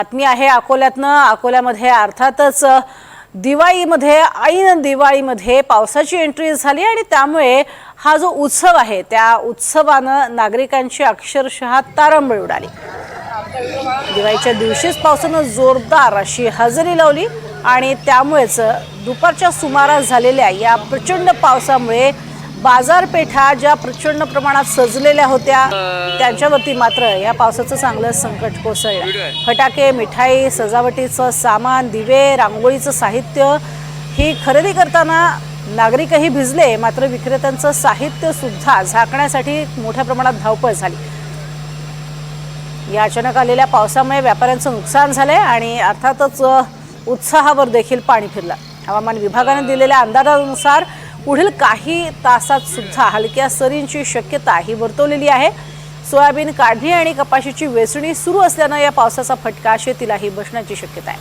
बातमी आहे अकोल्यातनं। अकोल्यामध्ये अर्थातच दिवाळीमध्ये ऐन दिवाळीमध्ये पावसाची एंट्री झाली आणि त्यामुळे हा जो उत्सव आहे त्या उत्सवानं नागरिकांची अक्षरशः तारंबळ उडाली। दिवाळीच्या दिवशीच पावसानं जोरदार अशी हजेरी लावली आणि त्यामुळेच दुपारच्या सुमारास झालेल्या या प्रचंड पावसामुळे बाजारपेठा ज्या प्रचंड प्रमाणात सजलेल्या होत्या त्यांच्यावरती मात्र या पावसाचं चांगलं संकट कोसळलं। फटाके, मिठाई, सजावटीचं सामान, दिवे, रांगोळीचं साहित्य ही खरेदी करताना नागरिकही भिजले, मात्र विक्रेत्यांचं साहित्य सुद्धा झाकण्यासाठी मोठ्या प्रमाणात धावपळ झाली। या अचानक आलेल्या पावसामुळे व्यापाऱ्यांचं नुकसान झालंय आणि अर्थातच उत्साहावर देखील पाणी फिरलं। हवामान विभागाने दिलेल्या अंदाजानुसार पुढील काही तासात सुद्धा हलक्या सरींची शक्यता ही वर्तवलेली आहे। सोयाबीन काढणी आणि कपाशीची वेचणी सुरू असल्यानं या पावसाचा फटका शेतीलाही बसण्याची शक्यता आहे।